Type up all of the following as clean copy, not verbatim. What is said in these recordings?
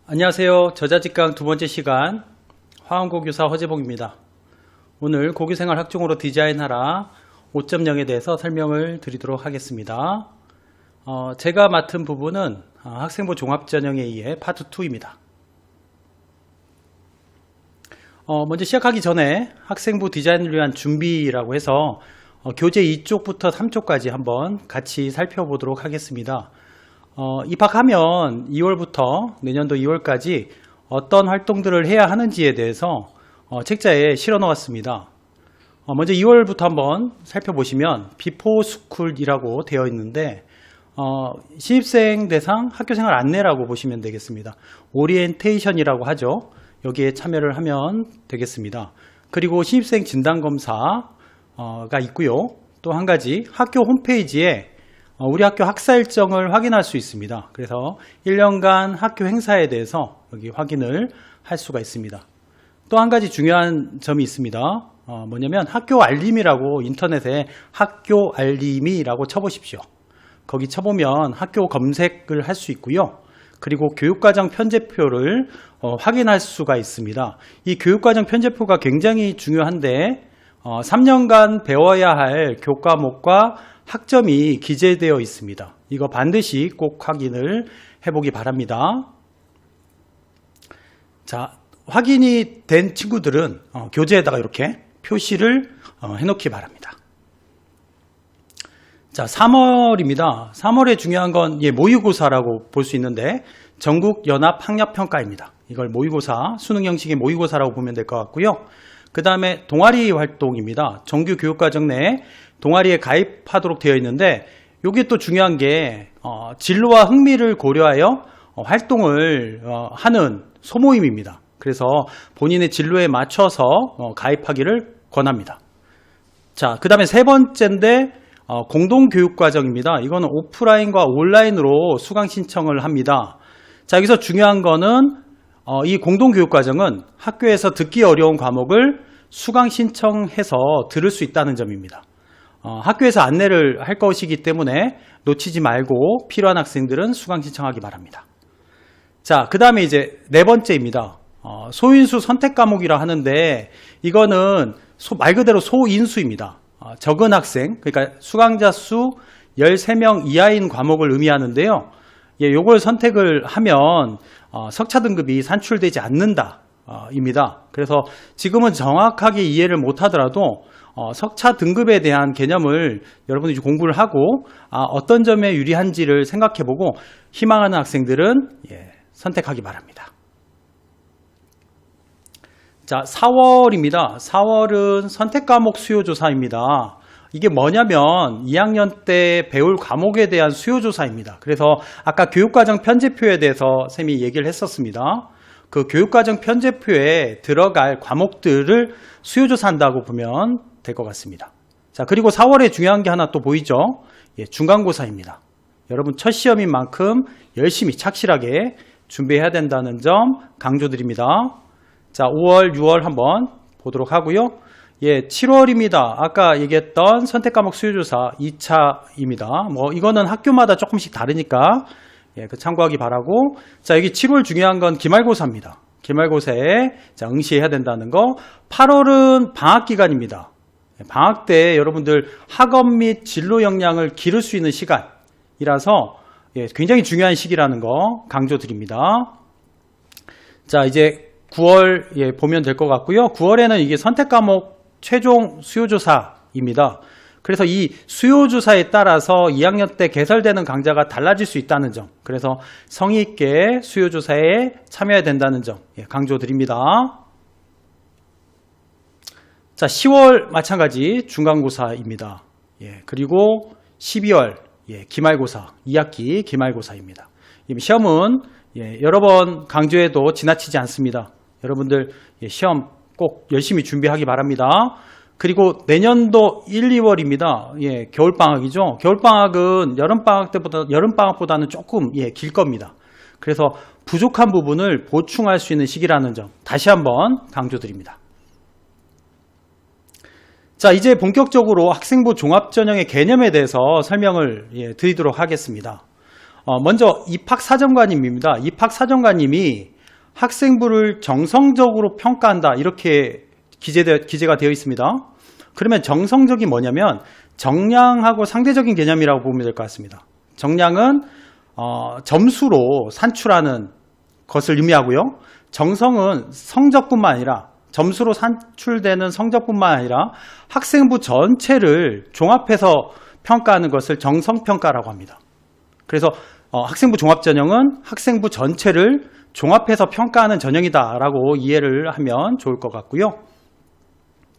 안녕하세요. 저자직강 두 번째 시간 화원고교사 허재봉입니다. 오늘 고교생활 학종으로 디자인하라 5.0에 대해서 설명을 드리도록 하겠습니다. 제가 맡은 부분은 학생부 종합전형에 파트 2입니다. 먼저 시작하기 전에 학생부 디자인을 위한 준비라고 해서 교재 2쪽부터 3쪽까지 한번 같이 살펴보도록 하겠습니다. 입학하면 2월부터 내년도 2월까지 어떤 활동들을 해야 하는지에 대해서 책자에 실어 놓았습니다. 먼저 2월부터 한번 살펴보시면 비포 스쿨이라고 되어 있는데 신입생 대상 학교생활 안내라고 보시면 되겠습니다. 오리엔테이션이라고 하죠. 여기에 참여를 하면 되겠습니다. 그리고 신입생 진단검사가 있고요. 또 한 가지 학교 홈페이지에 우리 학교 학사 일정을 확인할 수 있습니다. 그래서 1년간 학교 행사에 대해서 여기 확인을 할 수가 있습니다. 또 한 가지 중요한 점이 있습니다. 뭐냐면 학교 알림이라고 인터넷에 학교 알림이라고 쳐보십시오. 거기 쳐보면 학교 검색을 할 수 있고요. 그리고 교육과정 편제표를 확인할 수가 있습니다. 이 교육과정 편제표가 굉장히 중요한데 3년간 배워야 할 교과목과 학점이 기재되어 있습니다. 이거 반드시 꼭 확인을 해보기 바랍니다. 자, 확인이 된 친구들은 교재에다가 이렇게 표시를 해놓기 바랍니다. 자, 3월입니다. 3월에 중요한 건 모의고사라고 볼 수 있는데 전국연합학력평가입니다. 이걸 모의고사, 수능 형식의 모의고사라고 보면 될 것 같고요. 그 다음에 동아리 활동입니다. 정규 교육과정 내 동아리에 가입하도록 되어 있는데 이게 또 중요한 게 진로와 흥미를 고려하여 활동을 하는 소모임입니다. 그래서 본인의 진로에 맞춰서 가입하기를 권합니다. 자, 그 다음에 세 번째인데 공동교육과정입니다. 이거는 오프라인과 온라인으로 수강 신청을 합니다. 자, 여기서 중요한 거는 이 공동교육과정은 학교에서 듣기 어려운 과목을 수강 신청해서 들을 수 있다는 점입니다. 학교에서 안내를 할 것이기 때문에 놓치지 말고 필요한 학생들은 수강 신청하기 바랍니다. 자, 그 다음에 이제 네 번째입니다. 소인수 선택 과목이라 하는데 이거는 말 그대로 소인수입니다. 적은 학생, 그러니까 수강자 수 13명 이하인 과목을 의미하는데요. 요걸 선택을 하면 석차 등급이 산출되지 않는다 입니다. 그래서 지금은 정확하게 이해를 못하더라도 석차 등급에 대한 개념을 여러분들이 공부를 하고 어떤 점에 유리한지를 생각해보고 희망하는 학생들은 선택하기 바랍니다. 자, 4월입니다. 4월은 선택과목 수요조사입니다. 이게 뭐냐면 2학년 때 배울 과목에 대한 수요조사입니다. 그래서 아까 교육과정 편제표에 대해서 쌤이 얘기를 했었습니다. 그 교육과정 편제표에 들어갈 과목들을 수요조사한다고 보면 될 것 같습니다. 자, 그리고 4월에 중요한 게 하나 또 보이죠? 중간고사입니다. 여러분 첫 시험인 만큼 열심히 착실하게 준비해야 된다는 점 강조드립니다. 자, 5월, 6월 한번 보도록 하고요. 7월입니다. 아까 얘기했던 선택과목 수요조사 2차입니다. 이거는 학교마다 조금씩 다르니까 그 참고하기 바라고. 자, 여기 7월 중요한 건 기말고사입니다. 기말고사에 응시해야 된다는 거. 8월은 방학기간입니다. 방학 때 여러분들 학업 및 진로 역량을 기를 수 있는 시간이라서 굉장히 중요한 시기라는 거 강조드립니다. 자, 이제 9월 보면 될 것 같고요. 9월에는 이게 선택과목 최종 수요조사입니다. 그래서 이 수요조사에 따라서 2학년 때 개설되는 강좌가 달라질 수 있다는 점, 그래서 성의 있게 수요조사에 참여해야 된다는 점 강조드립니다. 자, 10월 마찬가지 중간고사입니다. 그리고 12월 기말고사, 2학기 기말고사입니다. 시험은 여러 번 강조해도 지나치지 않습니다. 여러분들 시험 꼭 열심히 준비하기 바랍니다. 그리고 내년도 1, 2월입니다. 겨울방학이죠. 겨울방학은 여름방학보다는 조금 길 겁니다. 그래서 부족한 부분을 보충할 수 있는 시기라는 점 다시 한번 강조드립니다. 자, 이제 본격적으로 학생부 종합전형의 개념에 대해서 설명을 드리도록 하겠습니다. 먼저 입학사정관님입니다. 입학사정관님이 학생부를 정성적으로 평가한다 이렇게 기재가 되어 있습니다. 그러면 정성적이 뭐냐면 정량하고 상대적인 개념이라고 보면 될 것 같습니다. 정량은 점수로 산출하는 것을 의미하고요. 정성은 성적뿐만 아니라 점수로 산출되는 성적뿐만 아니라 학생부 전체를 종합해서 평가하는 것을 정성평가라고 합니다. 그래서 학생부 종합전형은 학생부 전체를 종합해서 평가하는 전형이다라고 이해를 하면 좋을 것 같고요.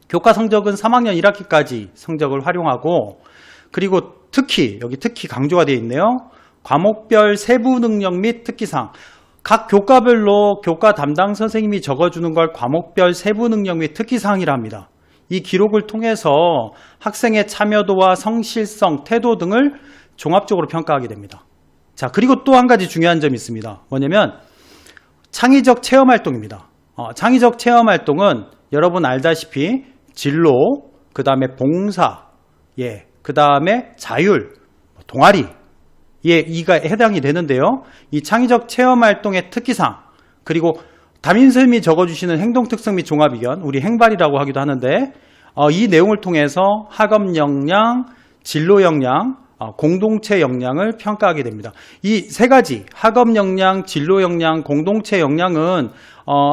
교과 성적은 3학년 1학기까지 성적을 활용하고, 그리고 여기 특히 강조가 되어 있네요. 과목별 세부 능력 및 특기사항. 각 교과별로 교과 담당 선생님이 적어주는 걸 과목별 세부 능력 및 특기사항이라 합니다. 이 기록을 통해서 학생의 참여도와 성실성, 태도 등을 종합적으로 평가하게 됩니다. 자, 그리고 또 한 가지 중요한 점이 있습니다. 뭐냐면 창의적 체험활동입니다. 창의적 체험활동은 여러분 알다시피 진로, 그 다음에 봉사, 그 다음에 자율, 동아리, 이가 해당이 되는데요. 이 창의적 체험활동의 특기사항, 그리고 담임선생님이 적어주시는 행동특성 및 종합의견, 우리 행발이라고 하기도 하는데, 이 내용을 통해서 학업 역량, 진로 역량, 공동체 역량을 평가하게 됩니다. 이 세 가지, 학업 역량, 진로 역량, 공동체 역량은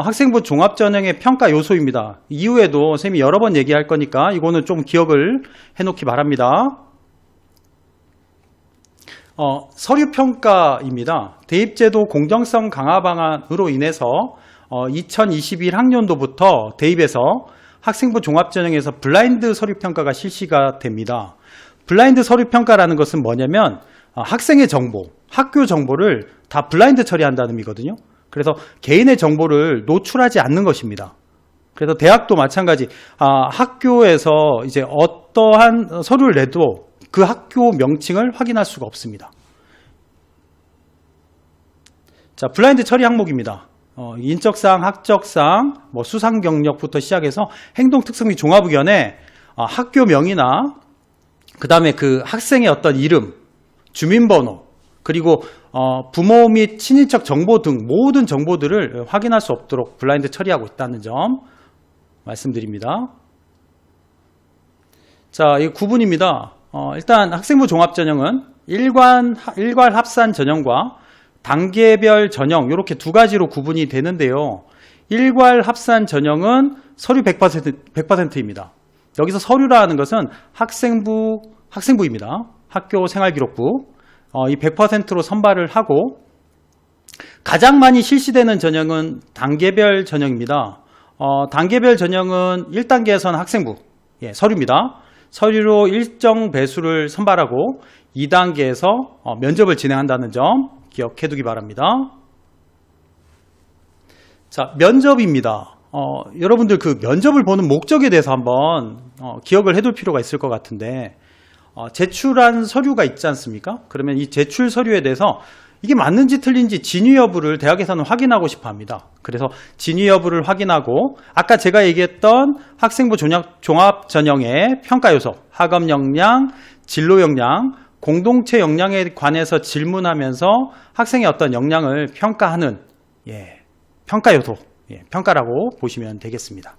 학생부 종합전형의 평가 요소입니다. 이후에도 선생님이 여러 번 얘기할 거니까 이거는 좀 기억을 해놓기 바랍니다. 서류평가입니다. 대입제도 공정성 강화 방안으로 인해서 2021학년도부터 대입에서 학생부 종합전형에서 블라인드 서류평가가 실시가 됩니다. 블라인드 서류평가라는 것은 뭐냐면 학생의 정보, 학교 정보를 다 블라인드 처리한다는 의미거든요. 그래서 개인의 정보를 노출하지 않는 것입니다. 그래서 대학도 마찬가지, 학교에서 이제 어떠한 서류를 내도 그 학교 명칭을 확인할 수가 없습니다. 자, 블라인드 처리 항목입니다. 인적사항, 학적사항, 수상 경력부터 시작해서 행동 특성 및 종합 의견에 학교명이나 그 다음에 그 학생의 어떤 이름, 주민번호, 그리고 부모 및 친인척 정보 등 모든 정보들을 확인할 수 없도록 블라인드 처리하고 있다는 점 말씀드립니다. 자, 이 구분입니다. 일단 학생부 종합전형은 일괄 합산 전형과 단계별 전형, 이렇게 두 가지로 구분이 되는데요. 일괄 합산 전형은 서류 100%입니다. 여기서 서류라는 것은 학생부입니다. 학교 생활기록부. 이 100%로 선발을 하고, 가장 많이 실시되는 전형은 단계별 전형입니다. 단계별 전형은 1단계에서는 학생부, 서류입니다. 서류로 일정 배수를 선발하고 2단계에서 면접을 진행한다는 점 기억해두기 바랍니다. 자, 면접입니다. 여러분들 그 면접을 보는 목적에 대해서 한번 기억을 해둘 필요가 있을 것 같은데, 제출한 서류가 있지 않습니까? 그러면 이 제출 서류에 대해서 이게 맞는지 틀린지 진위 여부를 대학에서는 확인하고 싶어 합니다. 그래서 진위 여부를 확인하고, 아까 제가 얘기했던 학생부 종합 전형의 평가 요소, 학업 역량, 진로 역량, 공동체 역량에 관해서 질문하면서 학생의 어떤 역량을 평가하는 평가 요소, 평가라고 보시면 되겠습니다.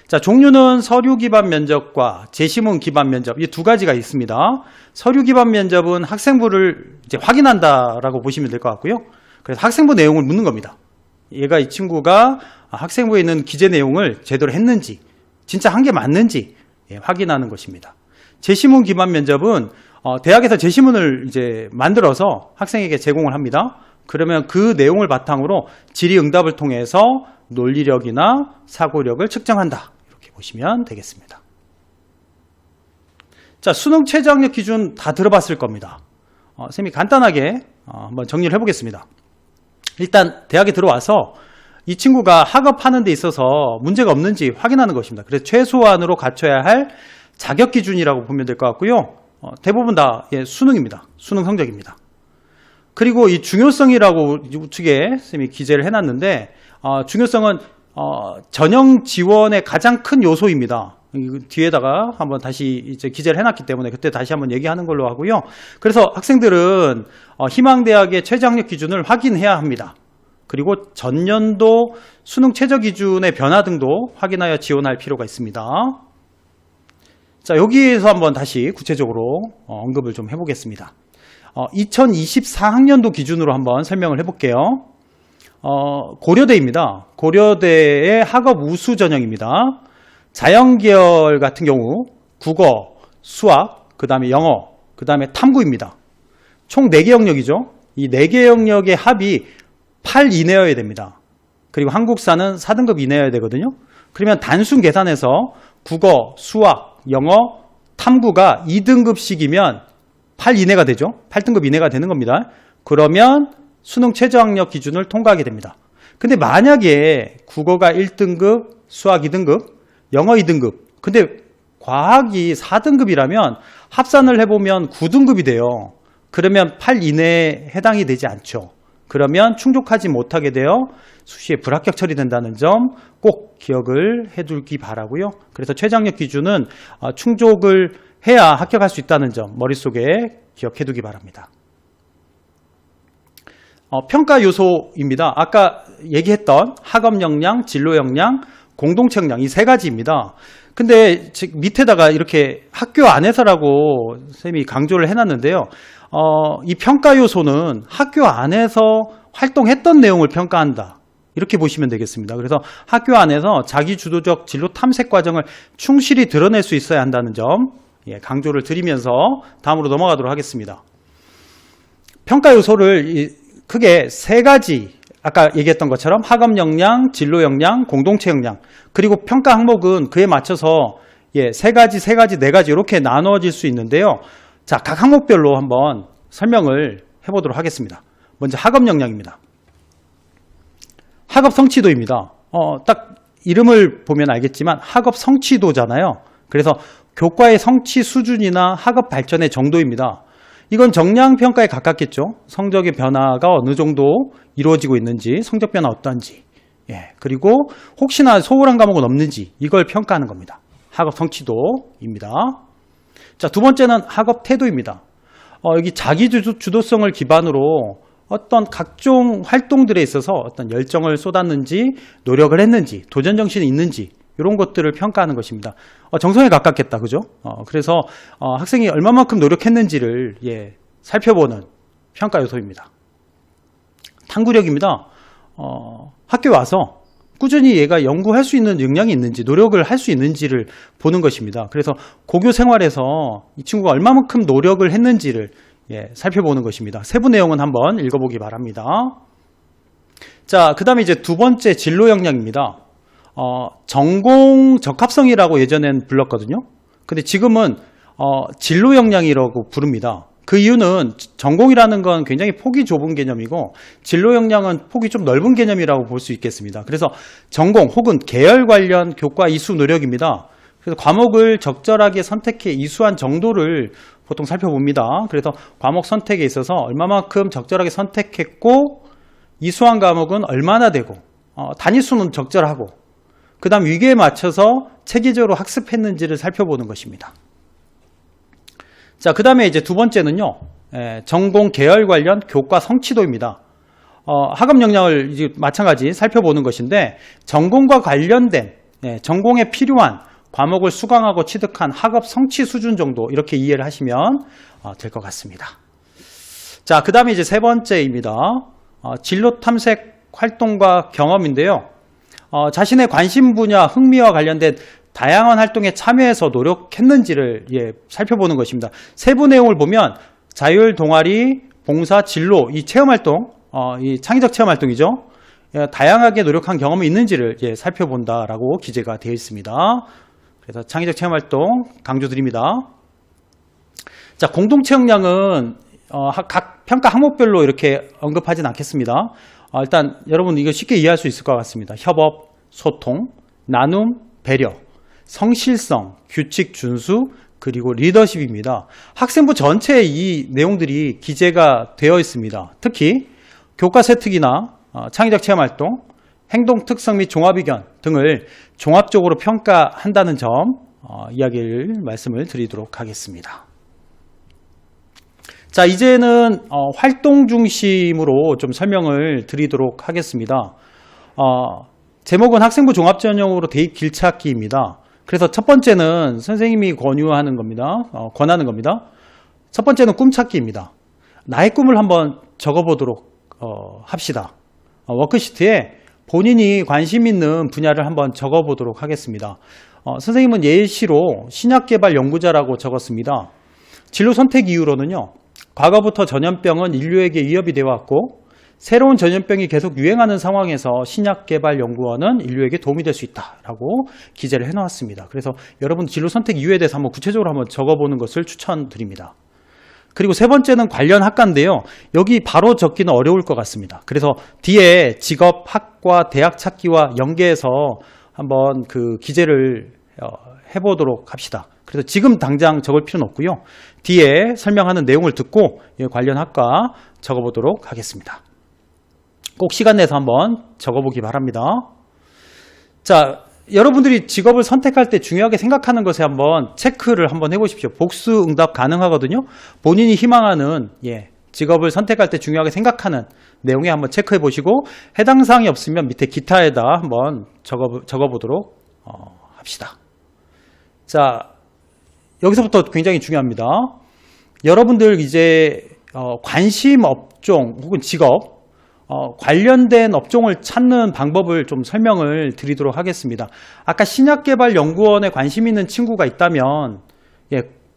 자, 종류는 서류 기반 면접과 제시문 기반 면접, 이 두 가지가 있습니다. 서류 기반 면접은 학생부를 이제 확인한다라고 보시면 될 것 같고요. 그래서 학생부 내용을 묻는 겁니다. 이 친구가 학생부에 있는 기재 내용을 제대로 했는지, 진짜 한 게 맞는지 확인하는 것입니다. 제시문 기반 면접은 대학에서 제시문을 이제 만들어서 학생에게 제공을 합니다. 그러면 그 내용을 바탕으로 질의응답을 통해서 논리력이나 사고력을 측정한다. 이렇게 보시면 되겠습니다. 자, 수능 최저학력 기준 다 들어봤을 겁니다. 선생님이 간단하게 한번 정리를 해보겠습니다. 일단 대학에 들어와서 이 친구가 학업하는 데 있어서 문제가 없는지 확인하는 것입니다. 그래서 최소한으로 갖춰야 할 자격 기준이라고 보면 될 것 같고요. 대부분 다 수능입니다. 수능 성적입니다. 그리고 이 중요성이라고 우측에 선생님이 기재를 해놨는데, 중요성은 전형 지원의 가장 큰 요소입니다. 뒤에다가 한번 다시 이제 기재를 해놨기 때문에 그때 다시 한번 얘기하는 걸로 하고요. 그래서 학생들은 희망대학의 최저학력 기준을 확인해야 합니다. 그리고 전년도 수능 최저 기준의 변화 등도 확인하여 지원할 필요가 있습니다. 자, 여기에서 한번 다시 구체적으로 언급을 좀 해보겠습니다. 2024학년도 기준으로 한번 설명을 해볼게요. 고려대입니다. 고려대의 학업 우수 전형입니다. 자연계열 같은 경우 국어, 수학, 그 다음에 영어, 그 다음에 탐구입니다. 총 4개 영역이죠. 이 4개 영역의 합이 8 이내여야 됩니다. 그리고 한국사는 4등급 이내여야 되거든요. 그러면 단순 계산해서 국어, 수학, 영어, 탐구가 2등급씩이면 8 이내가 되죠. 8등급 이내가 되는 겁니다. 그러면 수능 최저학력 기준을 통과하게 됩니다. 근데 만약에 국어가 1등급, 수학 2등급, 영어 2등급, 근데 과학이 4등급이라면 합산을 해보면 9등급이 돼요. 그러면 8 이내에 해당이 되지 않죠. 그러면 충족하지 못하게 되어 수시에 불합격 처리된다는 점 꼭 기억을 해두기 바라고요. 그래서 최저학력 기준은 충족을 해야 합격할 수 있다는 점 머릿속에 기억해두기 바랍니다. 평가 요소입니다. 아까 얘기했던 학업 역량, 진로 역량, 공동체 역량 이 3가지입니다. 근데 밑에다가 이렇게 학교 안에서라고 쌤이 강조를 해놨는데요. 이 평가 요소는 학교 안에서 활동했던 내용을 평가한다. 이렇게 보시면 되겠습니다. 그래서 학교 안에서 자기주도적 진로 탐색 과정을 충실히 드러낼 수 있어야 한다는 점 강조를 드리면서 다음으로 넘어가도록 하겠습니다. 평가 요소를 크게 3가지, 아까 얘기했던 것처럼 학업 역량, 진로 역량, 공동체 역량, 그리고 평가 항목은 그에 맞춰서 3가지, 4가지 이렇게 나누어질 수 있는데요. 자, 각 항목별로 한번 설명을 해보도록 하겠습니다. 먼저 학업 역량입니다. 학업 성취도입니다. 딱 이름을 보면 알겠지만 학업 성취도잖아요. 그래서 교과의 성취 수준이나 학업 발전의 정도입니다. 이건 정량평가에 가깝겠죠. 성적의 변화가 어느 정도 이루어지고 있는지, 성적 변화 어떤지, 그리고 혹시나 소홀한 과목은 없는지 이걸 평가하는 겁니다. 학업 성취도입니다. 자, 두 번째는 학업 태도입니다. 여기 자기 주도성을 기반으로 어떤 각종 활동들에 있어서 어떤 열정을 쏟았는지, 노력을 했는지, 도전 정신이 있는지 이런 것들을 평가하는 것입니다. 정성에 가깝겠다, 그죠? 그래서 학생이 얼마만큼 노력했는지를 살펴보는 평가 요소입니다. 탐구력입니다. 학교에 와서 꾸준히 얘가 연구할 수 있는 역량이 있는지, 노력을 할 수 있는지를 보는 것입니다. 그래서 고교 생활에서 이 친구가 얼마만큼 노력을 했는지를 살펴보는 것입니다. 세부 내용은 한번 읽어보기 바랍니다. 자, 그 다음에 이제 두 번째 진로 역량입니다. 전공 적합성이라고 예전엔 불렀거든요. 근데 지금은 진로 역량이라고 부릅니다. 그 이유는 전공이라는 건 굉장히 폭이 좁은 개념이고 진로 역량은 폭이 좀 넓은 개념이라고 볼 수 있겠습니다. 그래서 전공 혹은 계열 관련 교과 이수 노력입니다. 그래서 과목을 적절하게 선택해 이수한 정도를 보통 살펴봅니다. 그래서 과목 선택에 있어서 얼마만큼 적절하게 선택했고 이수한 과목은 얼마나 되고 단위수는 적절하고 그 다음 위계에 맞춰서 체계적으로 학습했는지를 살펴보는 것입니다. 자, 그 다음에 이제 두 번째는요, 전공 계열 관련 교과 성취도입니다. 학업 역량을 이제 마찬가지 살펴보는 것인데 전공과 관련된 전공에 필요한 과목을 수강하고 취득한 학업 성취 수준 정도 이렇게 이해를 하시면 될 것 같습니다. 자, 그 다음에 이제 세 번째입니다. 진로 탐색 활동과 경험인데요. 자신의 관심 분야, 흥미와 관련된 다양한 활동에 참여해서 노력했는지를 살펴보는 것입니다. 세부 내용을 보면 자율, 동아리, 봉사, 진로, 이 체험활동, 이 창의적 체험활동이죠. 다양하게 노력한 경험이 있는지를 살펴본다라고 기재가 되어 있습니다. 그래서 창의적 체험활동 강조드립니다. 자, 공동체 역량은 각 평가 항목별로 이렇게 언급하진 않겠습니다. 일단 여러분 이거 쉽게 이해할 수 있을 것 같습니다. 협업, 소통, 나눔, 배려, 성실성, 규칙 준수, 그리고 리더십입니다. 학생부 전체에 이 내용들이 기재가 되어 있습니다. 특히 교과세 특이나 창의적 체험활동, 행동 특성 및 종합의견 등을 종합적으로 평가한다는 점 말씀을 드리도록 하겠습니다. 자, 이제는 활동 중심으로 좀 설명을 드리도록 하겠습니다. 제목은 학생부 종합전형으로 대입 길찾기입니다. 그래서 첫 번째는 선생님이 권하는 겁니다. 첫 번째는 꿈찾기입니다. 나의 꿈을 한번 적어보도록 합시다. 워크시트에 본인이 관심 있는 분야를 한번 적어보도록 하겠습니다. 선생님은 예시로 신약개발연구자라고 적었습니다. 진로 선택 이유로는요, 과거부터 전염병은 인류에게 위협이 되어 왔고 새로운 전염병이 계속 유행하는 상황에서 신약개발연구원은 인류에게 도움이 될 수 있다라고 기재를 해놓았습니다. 그래서 여러분 진로 선택 이유에 대해서 한번 구체적으로 한번 적어보는 것을 추천드립니다. 그리고 세 번째는 관련 학과인데요. 여기 바로 적기는 어려울 것 같습니다. 그래서 뒤에 직업, 학과, 대학 찾기와 연계해서 한번 그 기재를 해보도록 합시다. 그래서 지금 당장 적을 필요는 없고요. 뒤에 설명하는 내용을 듣고 관련 학과 적어보도록 하겠습니다. 꼭 시간 내서 한번 적어보기 바랍니다. 자, 여러분들이 직업을 선택할 때 중요하게 생각하는 것에 한번 체크를 한번 해보십시오. 복수 응답 가능하거든요. 본인이 희망하는 직업을 선택할 때 중요하게 생각하는 내용에 한번 체크해 보시고 해당 사항이 없으면 밑에 기타에다 한번 적어보도록 합시다. 자, 여기서부터 굉장히 중요합니다. 여러분들 이제 관심 업종 혹은 직업 관련된 업종을 찾는 방법을 좀 설명을 드리도록 하겠습니다. 아까 신약개발연구원에 관심 있는 친구가 있다면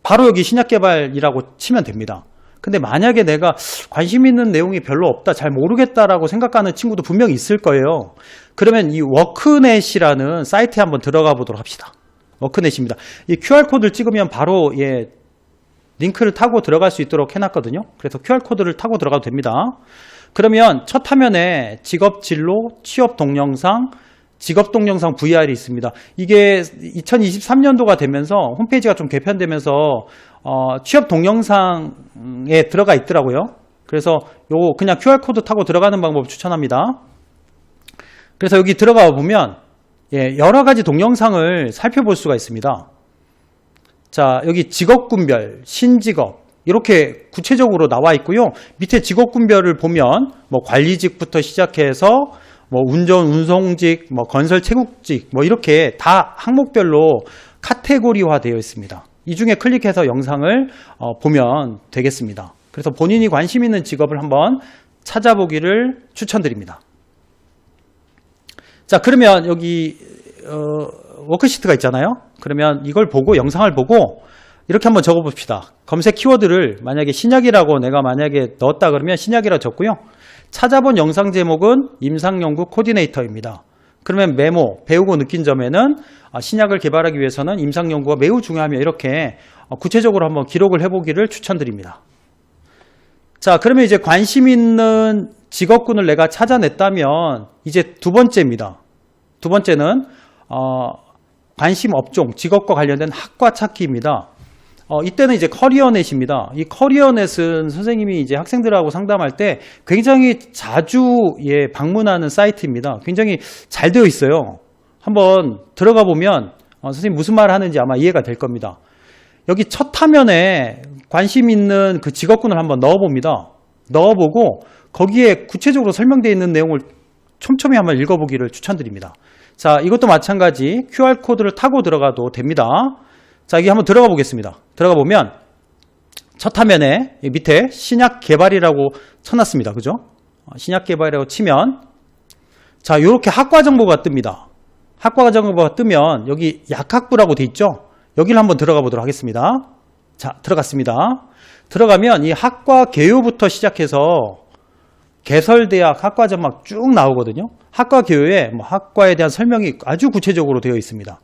바로 여기 신약개발이라고 치면 됩니다. 근데 만약에 내가 관심 있는 내용이 별로 없다, 잘 모르겠다라고 생각하는 친구도 분명히 있을 거예요. 그러면 이 워크넷이라는 사이트에 한번 들어가 보도록 합시다. 워크넷입니다. 이 QR코드를 찍으면 바로 링크를 타고 들어갈 수 있도록 해놨거든요. 그래서 QR코드를 타고 들어가도 됩니다. 그러면 첫 화면에 직업 진로, 취업 동영상, 직업 동영상 VR이 있습니다. 이게 2023년도가 되면서 홈페이지가 좀 개편되면서 취업 동영상에 들어가 있더라고요. 그래서 요거 그냥 QR코드 타고 들어가는 방법 추천합니다. 그래서 여기 들어가 보면 여러 가지 동영상을 살펴볼 수가 있습니다. 자, 여기 직업군별, 신직업 이렇게 구체적으로 나와 있고요. 밑에 직업군별을 보면 뭐 관리직부터 시작해서 뭐 운전, 운송직, 뭐 건설, 채국직 뭐 이렇게 다 항목별로 카테고리화 되어 있습니다. 이 중에 클릭해서 영상을 보면 되겠습니다. 그래서 본인이 관심 있는 직업을 한번 찾아보기를 추천드립니다. 자, 그러면 여기 워크시트가 있잖아요. 그러면 이걸 보고 영상을 보고 이렇게 한번 적어봅시다. 검색 키워드를 만약에 신약이라고 내가 만약에 넣었다 그러면 신약이라고 적고요. 찾아본 영상 제목은 임상연구 코디네이터입니다. 그러면 메모, 배우고 느낀 점에는 신약을 개발하기 위해서는 임상연구가 매우 중요하며 이렇게 구체적으로 한번 기록을 해보기를 추천드립니다. 자, 그러면 이제 관심 있는 직업군을 내가 찾아냈다면 이제 두 번째입니다. 두 번째는 관심 업종, 직업과 관련된 학과 찾기입니다. 이때는 이제 커리어넷입니다. 이 커리어넷은 선생님이 이제 학생들하고 상담할 때 굉장히 자주 방문하는 사이트입니다. 굉장히 잘 되어 있어요. 한번 들어가 보면 선생님 무슨 말을 하는지 아마 이해가 될 겁니다. 여기 첫 화면에 관심 있는 그 직업군을 한번 넣어봅니다. 넣어보고 거기에 구체적으로 설명되어 있는 내용을 촘촘히 한번 읽어보기를 추천드립니다. 자, 이것도 마찬가지 QR코드를 타고 들어가도 됩니다. 자, 여기 한번 들어가 보겠습니다. 들어가 보면 첫 화면에 밑에 신약 개발이라고 쳐놨습니다. 그죠? 신약 개발이라고 치면 자, 이렇게 학과 정보가 뜹니다. 학과 정보가 뜨면 여기 약학부라고 돼 있죠? 여기를 한번 들어가 보도록 하겠습니다. 자, 들어갔습니다. 들어가면 이 학과 개요부터 시작해서 개설대학 학과 전막 쭉 나오거든요. 학과 개요에 학과에 대한 설명이 아주 구체적으로 되어 있습니다.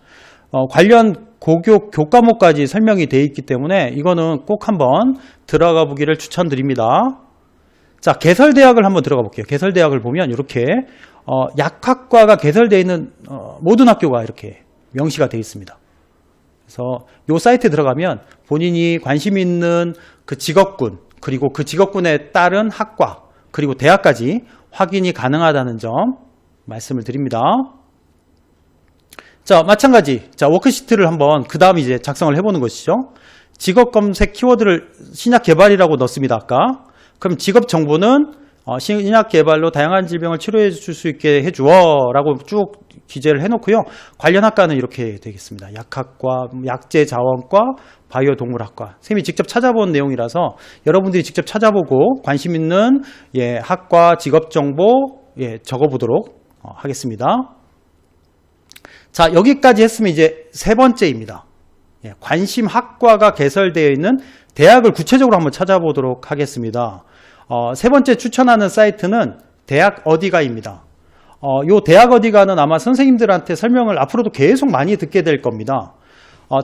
관련 고교 교과목까지 설명이 되어 있기 때문에 이거는 꼭 한번 들어가 보기를 추천드립니다. 자, 개설대학을 한번 들어가 볼게요. 개설대학을 보면 이렇게 약학과가 개설되어 있는 모든 학교가 이렇게 명시가 되어 있습니다. 그래서 이 사이트에 들어가면 본인이 관심 있는 그 직업군 그리고 그 직업군에 따른 학과 그리고 대학까지 확인이 가능하다는 점 말씀을 드립니다. 자, 마찬가지. 자, 워크시트를 한번 그 다음 이제 작성을 해보는 것이죠. 직업 검색 키워드를 신약 개발이라고 넣습니다. 아까. 그럼 직업 정보는 신약 개발로 다양한 질병을 치료해 줄 수 있게 해주어 라고 쭉 기재를 해놓고요. 관련 학과는 이렇게 되겠습니다. 약학과, 약제자원과, 바이오동물학과. 쌤이 직접 찾아본 내용이라서 여러분들이 직접 찾아보고 관심 있는 학과 직업정보 적어보도록 하겠습니다. 자, 여기까지 했으면 이제 세 번째입니다. 관심 학과가 개설되어 있는 대학을 구체적으로 한번 찾아보도록 하겠습니다. 세 번째 추천하는 사이트는 대학 어디가입니다. 요 대학 어디가는 아마 선생님들한테 설명을 앞으로도 계속 많이 듣게 될 겁니다.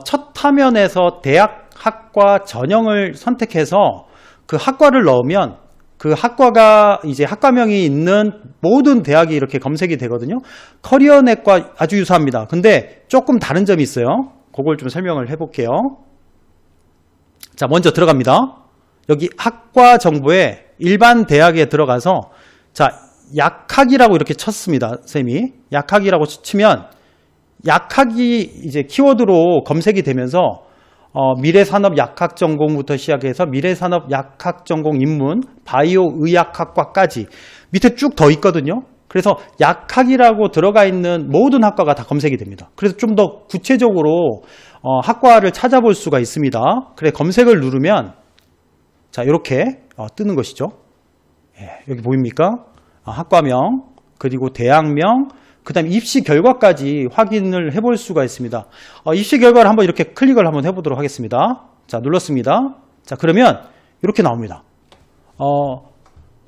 첫 화면에서 대학 학과 전형을 선택해서 그 학과를 넣으면 그 학과가 이제 학과명이 있는 모든 대학이 이렇게 검색이 되거든요. 커리어넷과 아주 유사합니다. 근데 조금 다른 점이 있어요. 그걸 좀 설명을 해볼게요. 자, 먼저 들어갑니다. 여기 학과 정보에 일반 대학에 들어가서 자, 약학이라고 이렇게 쳤습니다. 쌤이 약학이라고 치면 약학이 이제 키워드로 검색이 되면서 미래산업 약학 전공부터 시작해서 미래산업 약학 전공 입문, 바이오 의학학과까지 밑에 쭉 더 있거든요. 그래서 약학이라고 들어가 있는 모든 학과가 다 검색이 됩니다. 그래서 좀 더 구체적으로 학과를 찾아볼 수가 있습니다. 그래 검색을 누르면 자 이렇게 뜨는 것이죠. 여기 보입니까? 학과명 그리고 대학명 그 다음 입시 결과까지 확인을 해볼 수가 있습니다. 입시 결과를 한번 이렇게 클릭을 한번 해보도록 하겠습니다. 자 눌렀습니다. 자 그러면 이렇게 나옵니다.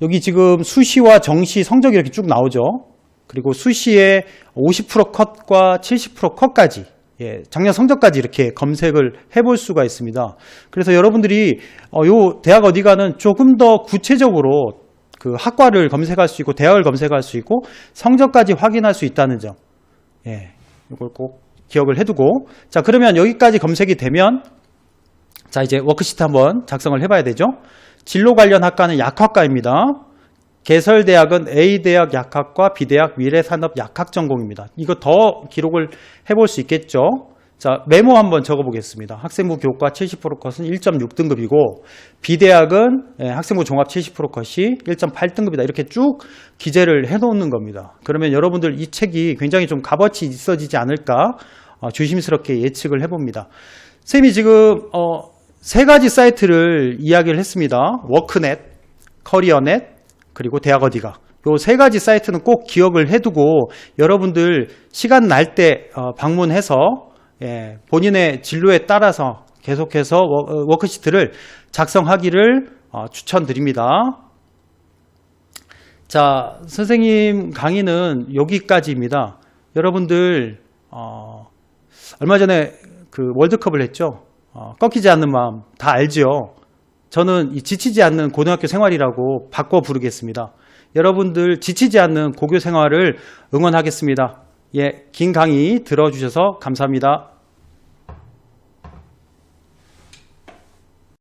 여기 지금 수시와 정시 성적이 이렇게 쭉 나오죠. 그리고 수시에 50% 컷과 70% 컷까지 작년 성적까지 이렇게 검색을 해볼 수가 있습니다. 그래서 여러분들이 요 대학 어디가는 조금 더 구체적으로 그 학과를 검색할 수 있고 대학을 검색할 수 있고 성적까지 확인할 수 있다는 점 이걸 꼭 기억을 해두고 자 그러면 여기까지 검색이 되면 자 이제 워크시트 한번 작성을 해봐야 되죠. 진로 관련 학과는 약학과입니다. 개설대학은 A대학 약학과 B대학 미래산업 약학 전공입니다. 이거 더 기록을 해볼 수 있겠죠. 자 메모 한번 적어보겠습니다. 학생부 교과 70% 컷은 1.6등급이고 B대학은 학생부 종합 70% 컷이 1.8등급이다. 이렇게 쭉 기재를 해놓는 겁니다. 그러면 여러분들 이 책이 굉장히 좀 값어치 있어지지 않을까 조심스럽게 예측을 해봅니다. 쌤이 지금 세 가지 사이트를 이야기를 했습니다. 워크넷, 커리어넷, 그리고 대학 어디가. 요 세 가지 사이트는 꼭 기억을 해두고 여러분들 시간 날 때 방문해서 본인의 진로에 따라서 계속해서 워크시트를 작성하기를 추천드립니다. 자, 선생님 강의는 여기까지입니다. 여러분들 얼마 전에 그 월드컵을 했죠. 꺾이지 않는 마음 다 알죠. 저는 이 지치지 않는 고등학교 생활이라고 바꿔 부르겠습니다. 여러분들 지치지 않는 고교 생활을 응원하겠습니다. 긴 강의 들어주셔서 감사합니다.